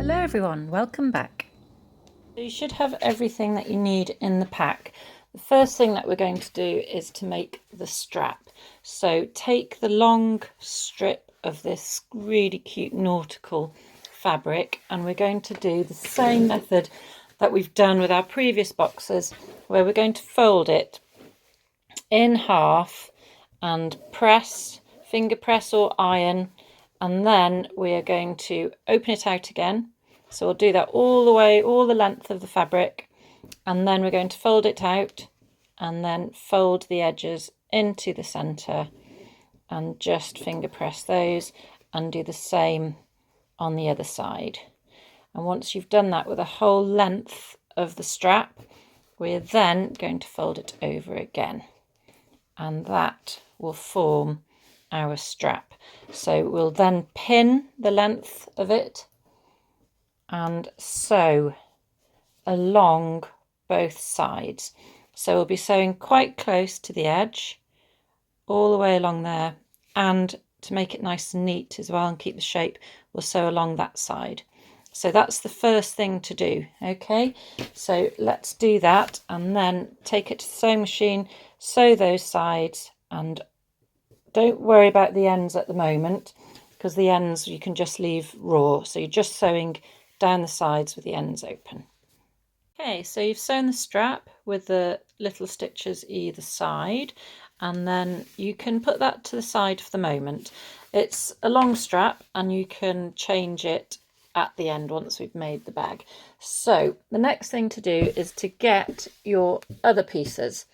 Hello everyone, welcome back. So you should have everything that you need in the pack. The first thing that we're going to do is to make the strap. So take the long strip of this really cute nautical fabric, and we're going to do the same method that we've done with our previous boxes, where we're going to fold it in half and press, finger press or iron, and then we are going to open it out again. So we'll do that all the way, all the length of the fabric, and then we're going to fold it out and then fold the edges into the center and just finger press those and do the same on the other side. And once you've done that with the whole length of the strap, we're then going to fold it over again, and that will form our strap. So we'll then pin the length of it and sew along both sides. So we'll be sewing quite close to the edge, all the way along there, and to make it nice and neat as well and keep the shape, we'll sew along that side. So that's the first thing to do. Okay, so let's do that, and then take it to the sewing machine, sew those sides, and don't worry about the ends at the moment, because the ends you can just leave raw. So you're just sewing down the sides with the ends open. Okay, so you've sewn the strap with the little stitches either side, and then you can put that to the side for the moment. It's a long strap and you can change it at the end once we've made the bag. So the next thing to do is to get your other pieces.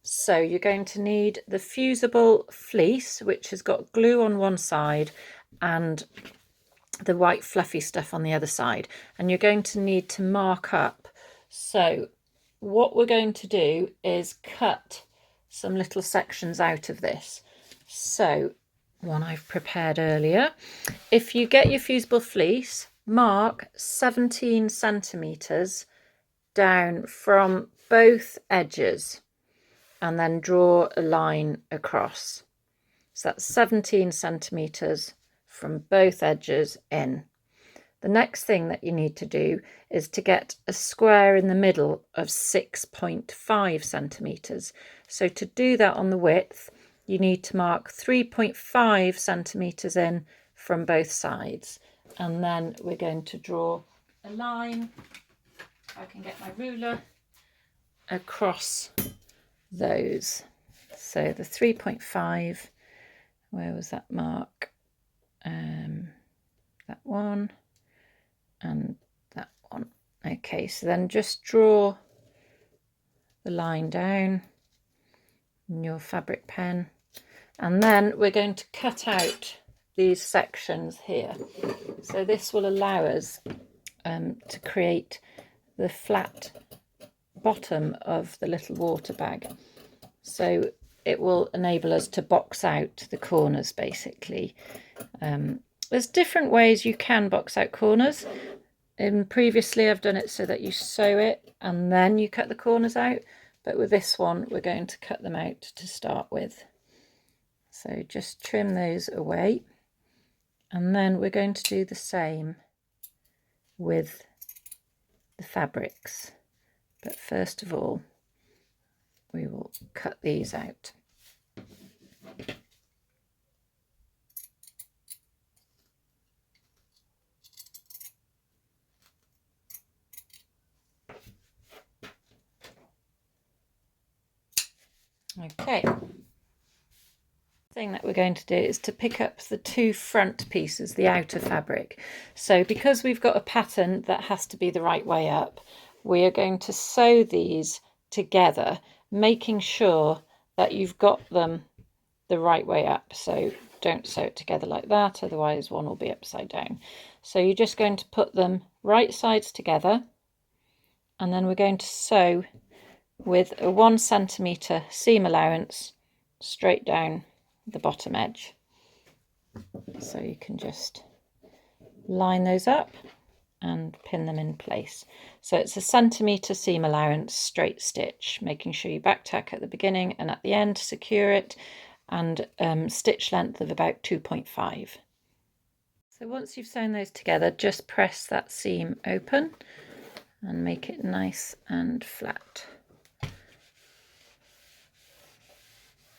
So you're going to need the fusible fleece, which has got glue on one side and the white fluffy stuff on the other side, and you're going to need to mark up. So what we're going to do is cut some little sections out of this. So one I've prepared earlier. If you get your fusible fleece, mark 17 centimeters down from both edges and then draw a line across. So that's 17 centimeters from both edges in. The next thing that you need to do is to get a square in the middle of 6.5 centimeters. So to do that on the width, you need to mark 3.5 centimeters in from both sides. And then we're going to draw a line, if I can get my ruler, across those. So the 3.5, where was that mark? That one and that one. Okay, so then just draw the line down in your fabric pen, and then we're going to cut out these sections here. So this will allow us to create the flat bottom of the little water bag. So it will enable us to box out the corners basically. There's different ways you can box out corners. Previously I've done it so that you sew it and then you cut the corners out, but with this one we're going to cut them out to start with. So just trim those away, and then we're going to do the same with the fabrics. But first of all, we will cut these out. Okay. Thing that we're going to do is to pick up the two front pieces, the outer fabric. So because we've got a pattern that has to be the right way up, we are going to sew these together, making sure that you've got them the right way up. So don't sew it together like that, otherwise one will be upside down. So you're just going to put them right sides together, and then we're going to sew with a 1 centimeter seam allowance straight down the bottom edge. So you can just line those up and pin them in place. So it's a 1 centimeter seam allowance straight stitch, making sure you back tack at the beginning and at the end to secure it, and stitch length of about 2.5. So once you've sewn those together, just press that seam open and make it nice and flat.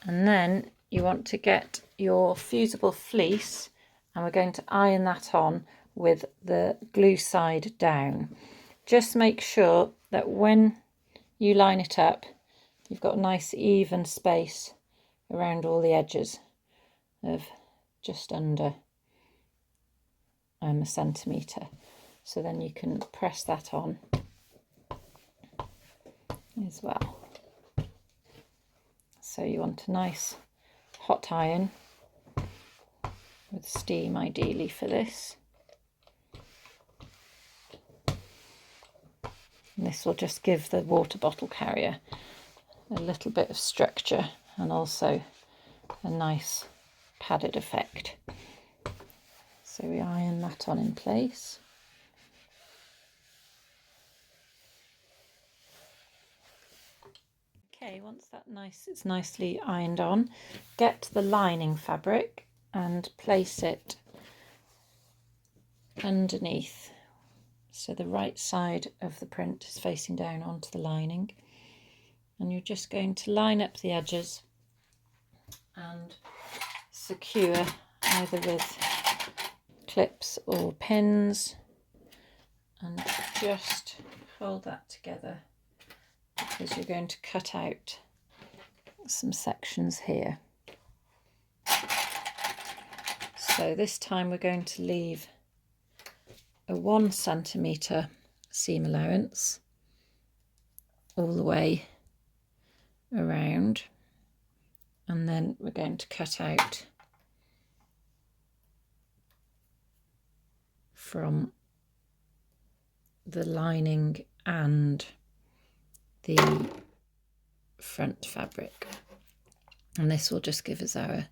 And then you want to get your fusible fleece, and we're going to iron that on with the glue side down. Just make sure that when you line it up, you've got a nice even space around all the edges of just under a centimetre. So then you can press that on as well. So you want a nice hot iron with steam ideally for this. And this will just give the water bottle carrier a little bit of structure and also a nice padded effect. So we iron that on in place. Okay, once it's nicely ironed on, get the lining fabric and place it underneath. So the right side of the print is facing down onto the lining, and you're just going to line up the edges and secure either with clips or pins, and just hold that together because you're going to cut out some sections here. So this time we're going to leave a 1 centimetre seam allowance all the way around, and then we're going to cut out from the lining and the front fabric, and this will just give us our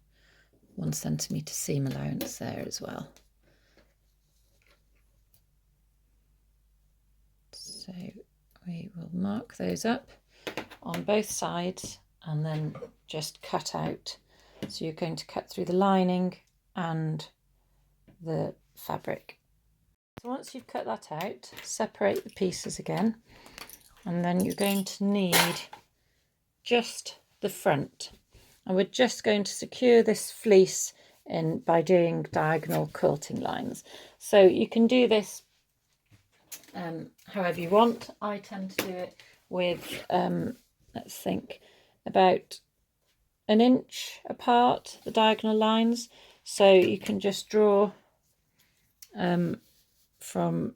1 centimetre seam allowance there as well. So we will mark those up on both sides and then just cut out. So you're going to cut through the lining and the fabric. So once you've cut that out, separate the pieces again, and then you're going to need just the front. And we're just going to secure this fleece in by doing diagonal quilting lines. So you can do this however you want. I tend to do it with, let's think, about 1 inch apart, the diagonal lines. So you can just draw from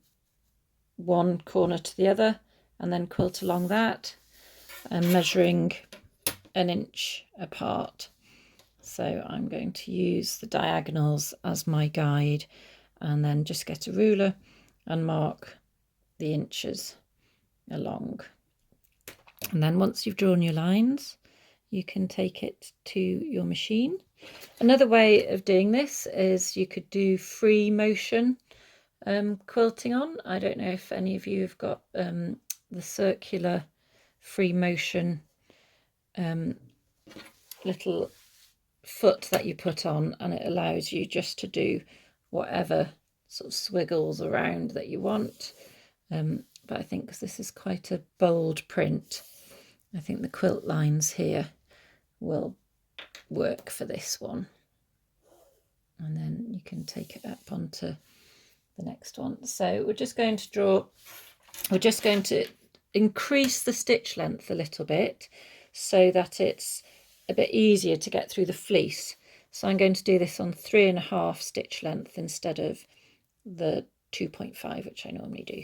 one corner to the other and then quilt along that, and measuring 1 inch apart. So I'm going to use the diagonals as my guide, and then just get a ruler and mark the inches along. And then once you've drawn your lines, you can take it to your machine. Another way of doing this is you could do free motion quilting on. I don't know if any of you have got the circular free motion little foot that you put on, and it allows you just to do whatever sort of swiggles around that you want. But I think because this is quite a bold print, I think the quilt lines here will work for this one. And then you can take it up onto the next one. So we're just going to increase the stitch length a little bit so that it's a bit easier to get through the fleece. So I'm going to do this on 3.5 stitch length instead of the 2.5, which I normally do.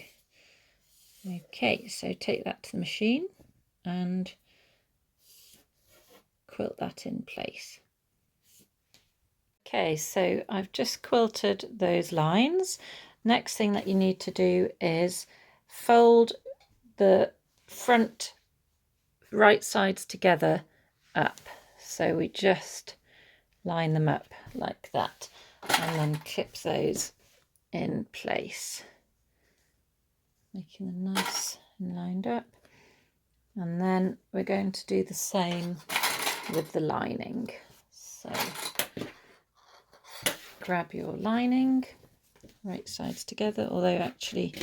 Okay, so take that to the machine and quilt that in place. Okay, so I've just quilted those lines. Next thing that you need to do is fold the front right sides together up. So we just line them up like that and then clip those in place, making them nice and lined up. And then we're going to do the same with the lining. So grab your lining right sides together, although actually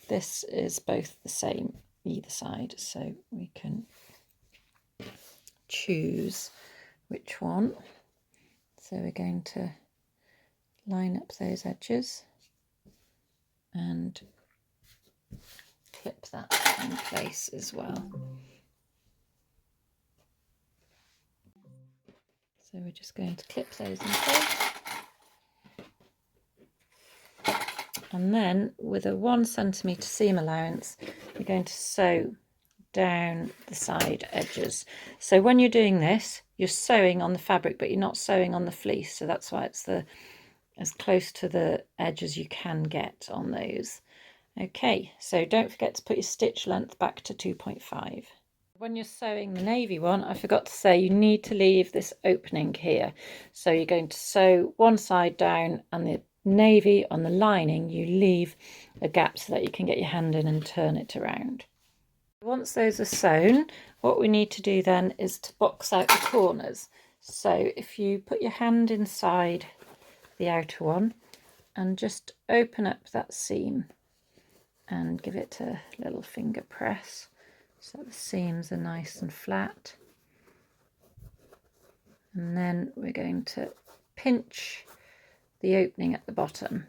this is both the same either side, so we can choose which one. So we're going to line up those edges and clip that in place as well. So we're just going to clip those in place. And then with a 1 centimetre seam allowance, you're going to sew down the side edges. So when you're doing this, you're sewing on the fabric, but you're not sewing on the fleece. So that's why it's as close to the edge as you can get on those. Okay, so don't forget to put your stitch length back to 2.5. When you're sewing the navy one, I forgot to say you need to leave this opening here. So you're going to sew one side down, and the navy on the lining you leave a gap so that you can get your hand in and turn it around. Once those are sewn, what we need to do then is to box out the corners. So if you put your hand inside the outer one and just open up that seam and give it a little finger press so that the seams are nice and flat. And then we're going to pinch the opening at the bottom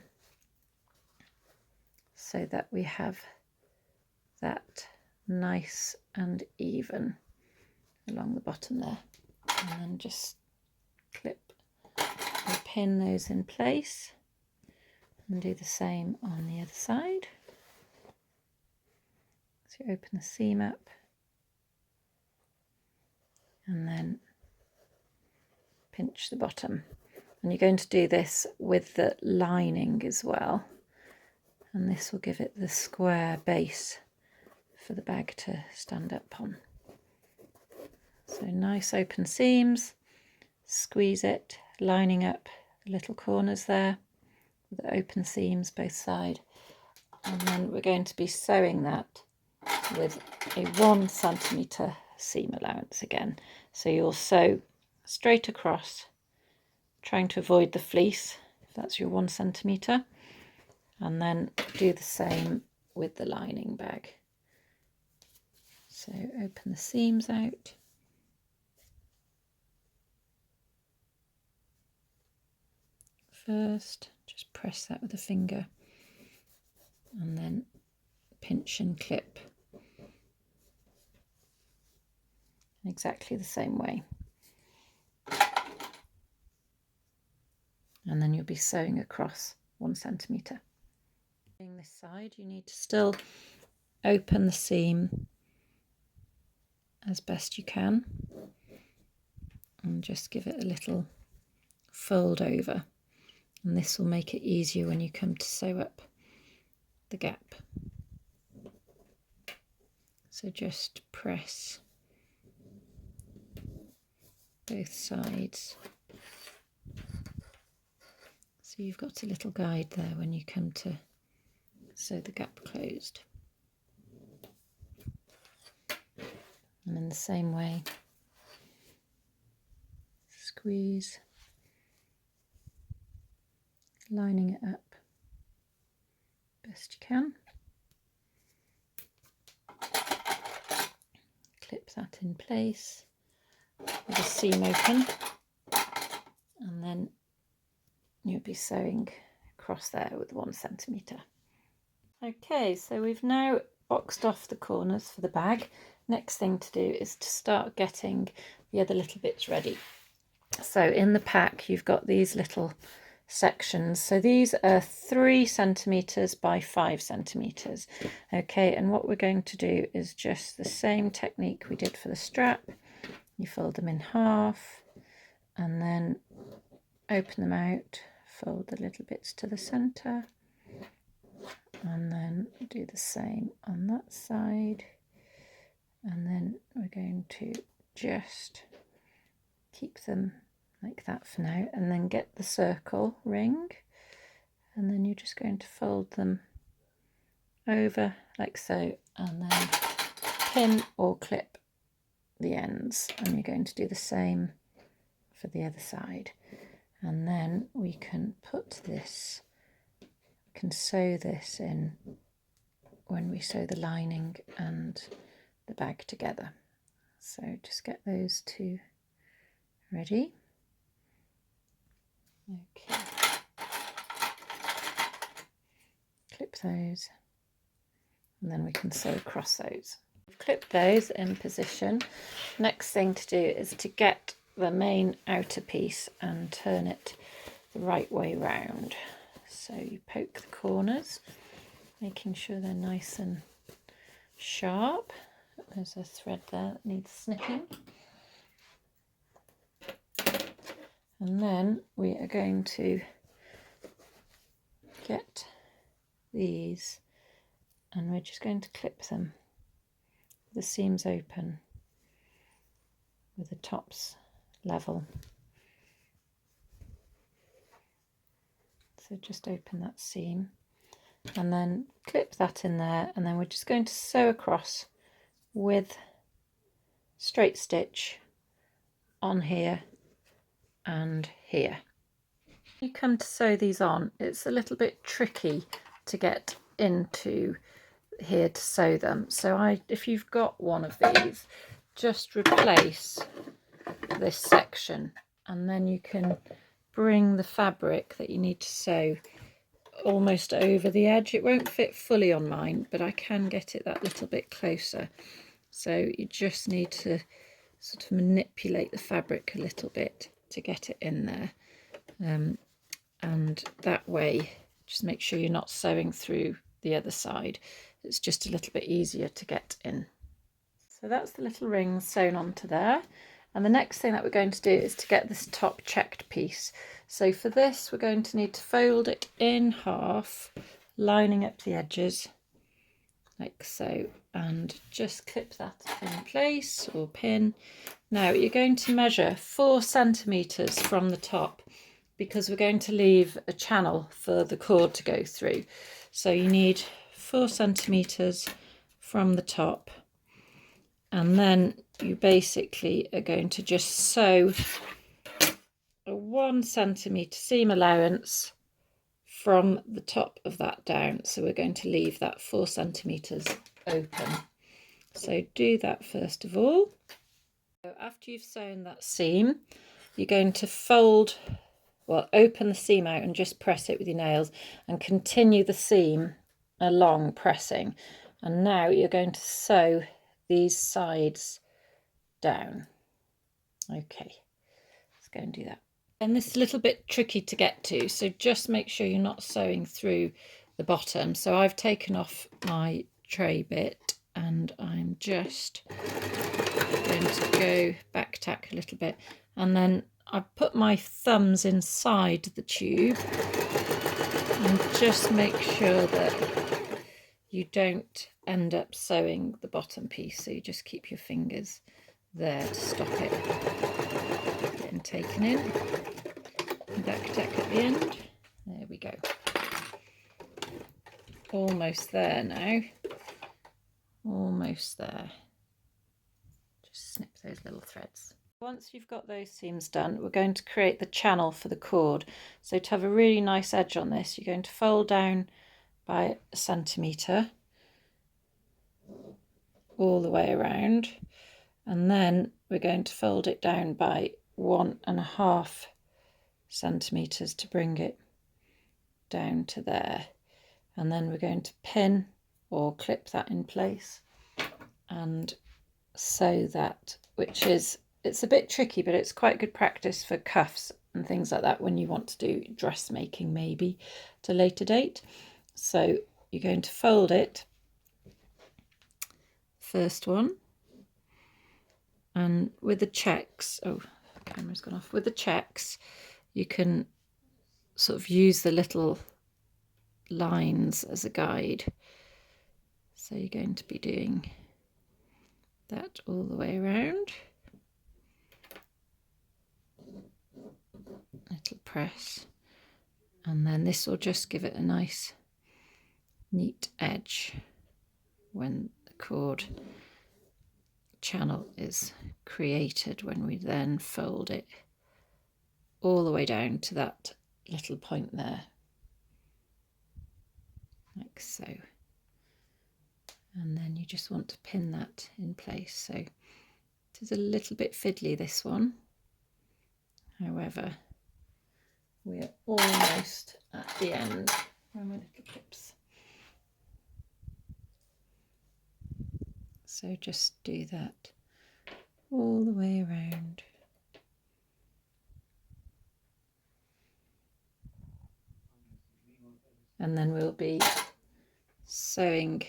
so that we have that nice and even along the bottom there. And then just clip or pin those in place and do the same on the other side. So you open the seam up and then pinch the bottom. And you're going to do this with the lining as well. And this will give it the square base for the bag to stand up on. So nice open seams, squeeze it, lining up the little corners there with the open seams both sides. And then we're going to be sewing that with a 1 centimetre seam allowance again. So you'll sew straight across, trying to avoid the fleece, if that's your 1 centimetre, and then do the same with the lining bag. So open the seams out. First, just press that with a finger and then pinch and clip in exactly the same way. And then you'll be sewing across 1 centimetre. On this side, you need to still open the seam as best you can and just give it a little fold over, and this will make it easier when you come to sew up the gap. So just press both sides so you've got a little guide there when you come to sew the gap closed. And in the same way, squeeze, lining it up best you can. Clip that in place with a seam open, and then you'll be sewing across there with 1 centimetre. Okay, so we've now boxed off the corners for the bag. Next thing to do is to start getting the other little bits ready. So in the pack you've got these little sections. So these are 3 centimetres by 5 centimetres. Okay, and what we're going to do is just the same technique we did for the strap. You fold them in half and then open them out, fold the little bits to the centre, and then do the same on that side. And then we're going to just keep them like that for now, and then get the circle ring, and then you're just going to fold them over like so, and then pin or clip the ends, and you're going to do the same for the other side. And then we can put this can sew this in when we sew the lining and the bag together. So just get those two ready. Okay, clip those and then we can sew across those. We've clipped those in position. Next thing to do is to get the main outer piece and turn it the right way round. So you poke the corners, making sure they're nice and sharp. There's a thread there that needs snipping. And then we are going to get these and we're just going to clip them, the seams open with the tops level. So just open that seam and then clip that in there, and then we're just going to sew across with straight stitch on here and here. When you come to sew these on, it's a little bit tricky to get into here to sew them. So if you've got one of these, just replace this section and then you can bring the fabric that you need to sew almost over the edge. It won't fit fully on mine, but I can get it that little bit closer. So you just need to sort of manipulate the fabric a little bit to get it in there, and that way just make sure you're not sewing through the other side. It's just a little bit easier to get in. So that's the little rings sewn onto there. And the next thing that we're going to do is to get this top checked piece. So for this, we're going to need to fold it in half, lining up the edges like so, and just clip that in place or pin. Now you're going to measure 4 centimeters from the top because we're going to leave a channel for the cord to go through. So you need 4 centimeters from the top. And then you basically are going to just sew a 1 centimetre seam allowance from the top of that down. So we're going to leave that 4 centimetres open. So do that first of all. So after you've sewn that seam, you're going to open the seam out and just press it with your nails and continue the seam along pressing. And now you're going to sew these sides down. Okay, let's go and do that. And this is a little bit tricky to get to, so just make sure you're not sewing through the bottom. So I've taken off my tray bit and I'm just going to go back tack a little bit, and then I've put my thumbs inside the tube and just make sure that you don't end up sewing the bottom piece, so you just keep your fingers there to stop it getting taken in. Back tack at the end. There we go. Almost there now. Almost there. Just snip those little threads. Once you've got those seams done, we're going to create the channel for the cord. So to have a really nice edge on this, you're going to fold down by 1 centimetre all the way around, and then we're going to fold it down by 1.5 centimetres to bring it down to there, and then we're going to pin or clip that in place and sew that, which is, it's a bit tricky, but it's quite good practice for cuffs and things like that when you want to do dressmaking maybe at a later date. So you're going to fold it, first one, and with the checks, oh, the camera's gone off, with the checks you can sort of use the little lines as a guide. So you're going to be doing that all the way around. Little press, and then this will just give it a nice neat edge when the cord channel is created, when we then fold it all the way down to that little point there. so. And then you just want to pin that in place. So it is a little bit fiddly, this one. However, we're almost at the end. Where are my little clips? So just do that all the way around. And then we'll be sewing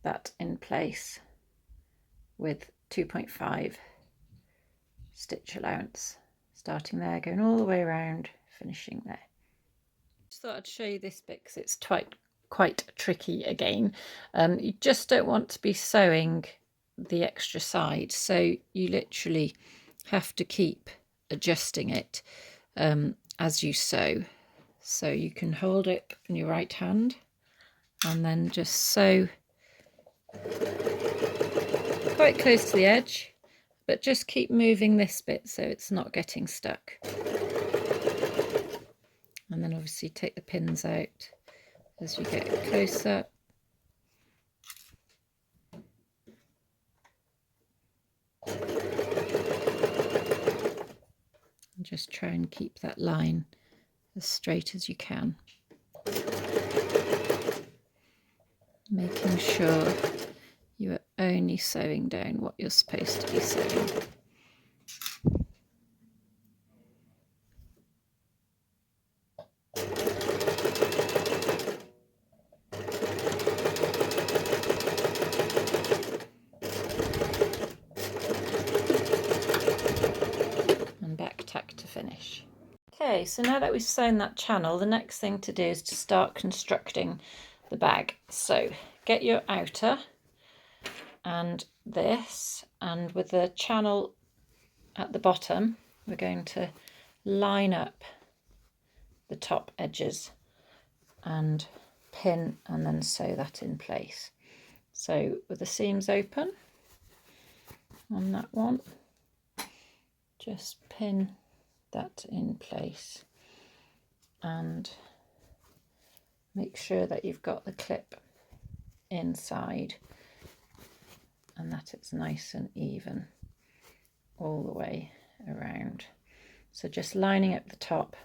that in place with 2.5 stitch allowance, starting there, going all the way around, finishing there. Just thought I'd show you this bit because it's quite tricky again. You just don't want to be sewing the extra side, so you literally have to keep adjusting it as you sew. So you can hold it in your right hand and then just sew quite close to the edge, but just keep moving this bit so it's not getting stuck. And then obviously take the pins out as you get closer. And just try and keep that line as straight as you can. Making sure you are only sewing down what you're supposed to be sewing. And back tack to finish. Okay, so now that we've sewn that channel, the next thing to do is to start constructing the bag. So get your outer and this, and with the channel at the bottom, we're going to line up the top edges and pin and then sew that in place. So with the seams open on that one, just pin that in place and make sure that you've got the clip inside and that it's nice and even all the way around. So just lining up the top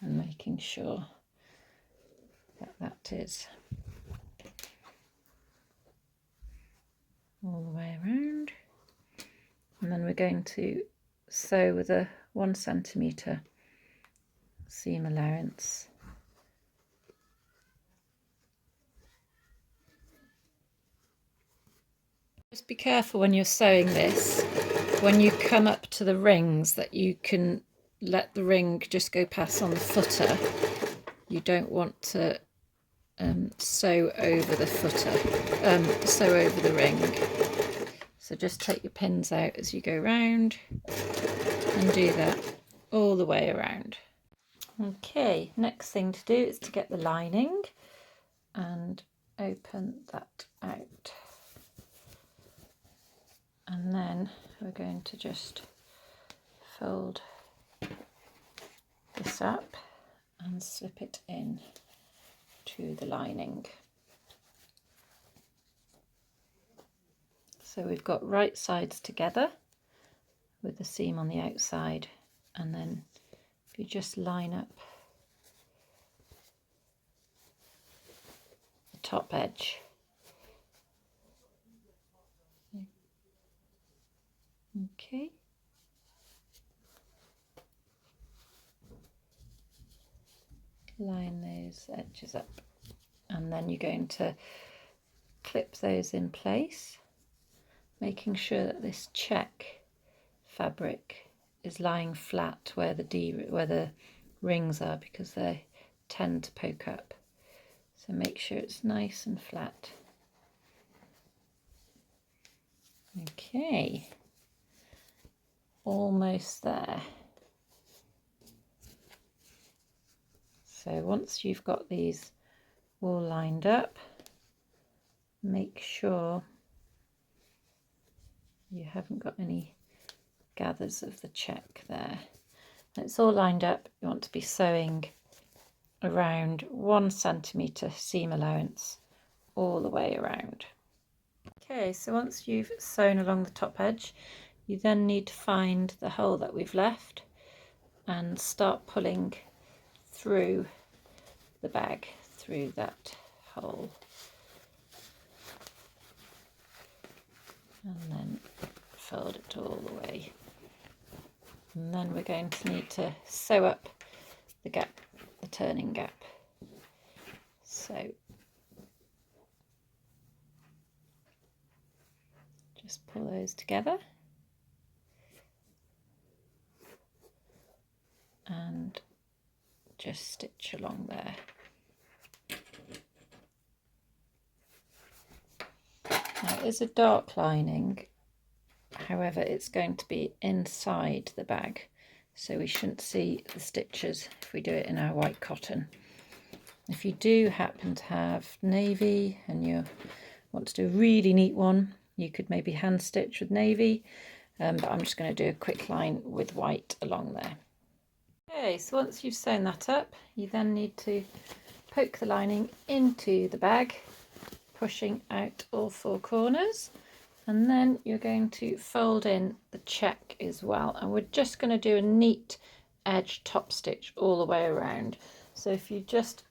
and making sure that that is all the way around. And then we're going to sew with a 1 centimetre seam allowance. Just be careful when you're sewing this, when you come up to the rings, that you can let the ring just go past on the footer. You don't want to sew over the footer, sew over the ring. So just take your pins out as you go round and do that all the way around. Okay, next thing to do is to get the lining and open that out. And then we're going to just fold this up and slip it in to the lining. So we've got right sides together with the seam on the outside, and then if you just line up the top edge. Okay. Line those edges up, and then you're going to clip those in place, making sure that this check fabric is lying flat where the rings are, because they tend to poke up. So make sure it's nice and flat. Okay, almost there. So once you've got these all lined up, make sure you haven't got any gathers of the check there. When it's all lined up, you want to be sewing around 1 centimetre seam allowance all the way around. Okay, so once you've sewn along the top edge, you then need to find the hole that we've left and start pulling through the bag, through that hole. And then fold it all the way. And then we're going to need to sew up the gap, the turning gap. So just pull those together and just stitch along there. Now it is a dark lining, however it's going to be inside the bag, so we shouldn't see the stitches if we do it in our white cotton. If you do happen to have navy and you want to do a really neat one, you could maybe hand stitch with navy, but I'm just going to do a quick line with white along there. Okay, so once you've sewn that up, you then need to poke the lining into the bag, pushing out all 4 corners, and then you're going to fold in the check as well, and we're just going to do a neat edge top stitch all the way around. So if you just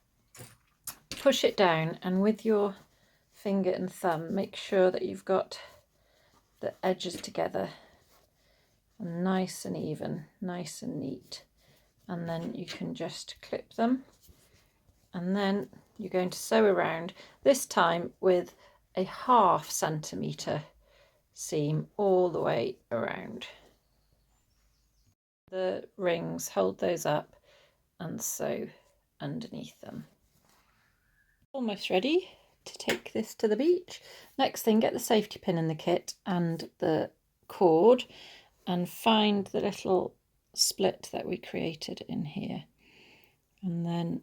push it down and with your finger and thumb make sure that you've got the edges together and nice and even, nice and neat, and then you can just clip them, and then you're going to sew around, this time with a 1/2 centimetre seam all the way around. The rings, hold those up and sew underneath them. Almost ready to take this to the beach. Next thing, get the safety pin in the kit and the cord and find the little split that we created in here, and then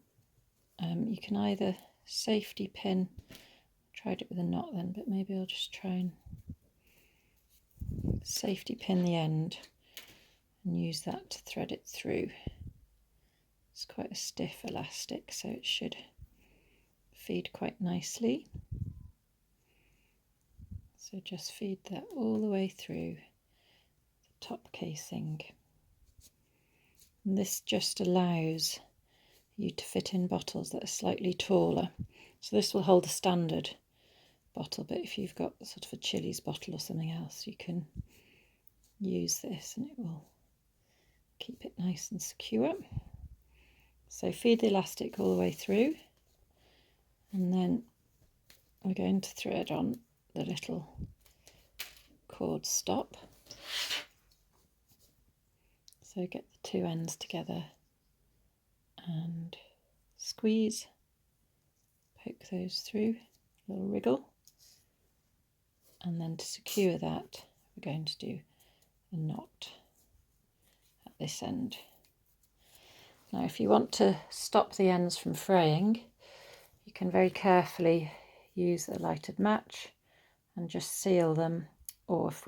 you can either safety pin, tried it with a knot then, but maybe I'll just try and safety pin the end and use that to thread it through. It's quite a stiff elastic, so it should feed quite nicely. So just feed that all the way through the top casing. And this just allows you to fit in bottles that are slightly taller. So this will hold a standard bottle, but if you've got sort of a Chili's bottle or something else, you can use this and it will keep it nice and secure. So feed the elastic all the way through, and then we're going to thread on the little cord stop. So get the 2 ends together and squeeze, poke those through, a little wriggle, and then to secure that we're going to do a knot at this end. Now if you want to stop the ends from fraying, you can very carefully use a lighted match and just seal them, or if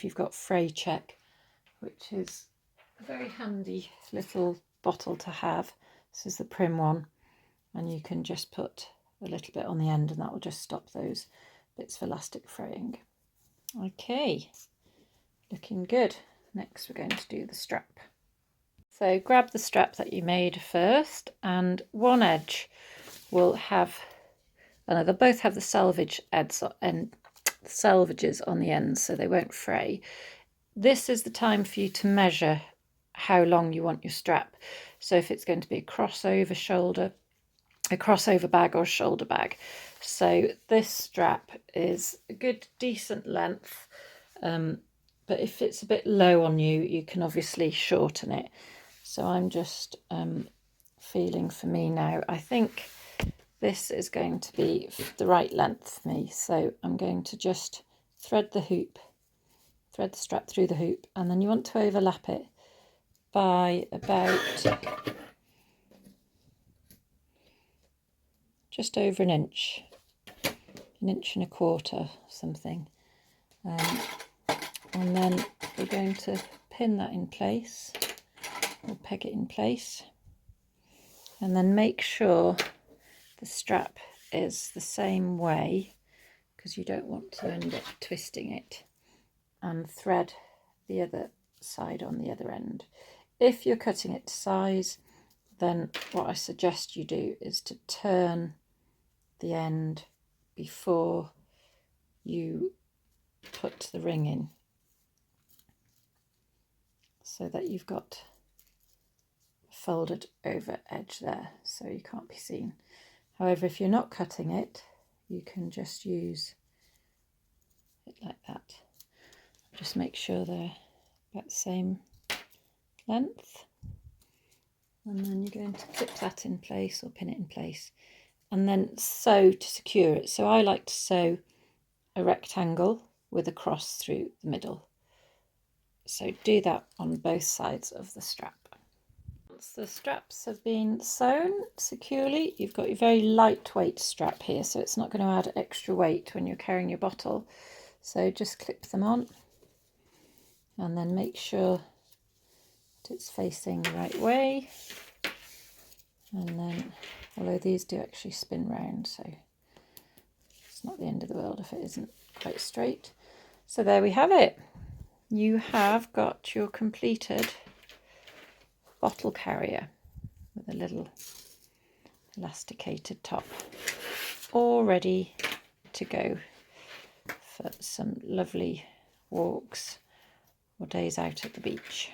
you've got fray check, which is a very handy little bottle to have. This is the Prim one, and you can just put a little bit on the end and that will just stop those bits of elastic fraying. Okay, looking good. Next we're going to do the strap. So grab the strap that you made first, and one edge will have, they'll both have the selvage selvages on the ends, so they won't fray. This is the time for you to measure how long you want your strap. So if it's going to be a crossover shoulder, a crossover bag or a shoulder bag. So this strap is a good decent length, but if it's a bit low on you, you can obviously shorten it. So I'm just feeling for me now. I think this is going to be the right length for me. So I'm going to just thread the strap through the hoop, and then you want to overlap it by about just over an inch and 1/4 something. And then we're going to pin that in place, or peg it in place, and then make sure the strap is the same way, because you don't want to end up twisting it, and thread the other side on the other end. If you're cutting it to size, then what I suggest you do is to turn the end before you put the ring in, so that you've got a folded over edge there so you can't be seen. However, if you're not cutting it, you can just use it like that. Just make sure they're about the same length, and then you're going to clip that in place or pin it in place, and then sew to secure it. So I like to sew a rectangle with a cross through the middle. So do that on both sides of the strap. Once the straps have been sewn securely, you've got your very lightweight strap here, so it's not going to add extra weight when you're carrying your bottle. So just clip them on, and then make sure that it's facing the right way. And then, although these do actually spin round, so it's not the end of the world if it isn't quite straight. So there we have it. You have got your completed bottle carrier with a little elasticated top, all ready to go for some lovely walks or days out at the beach.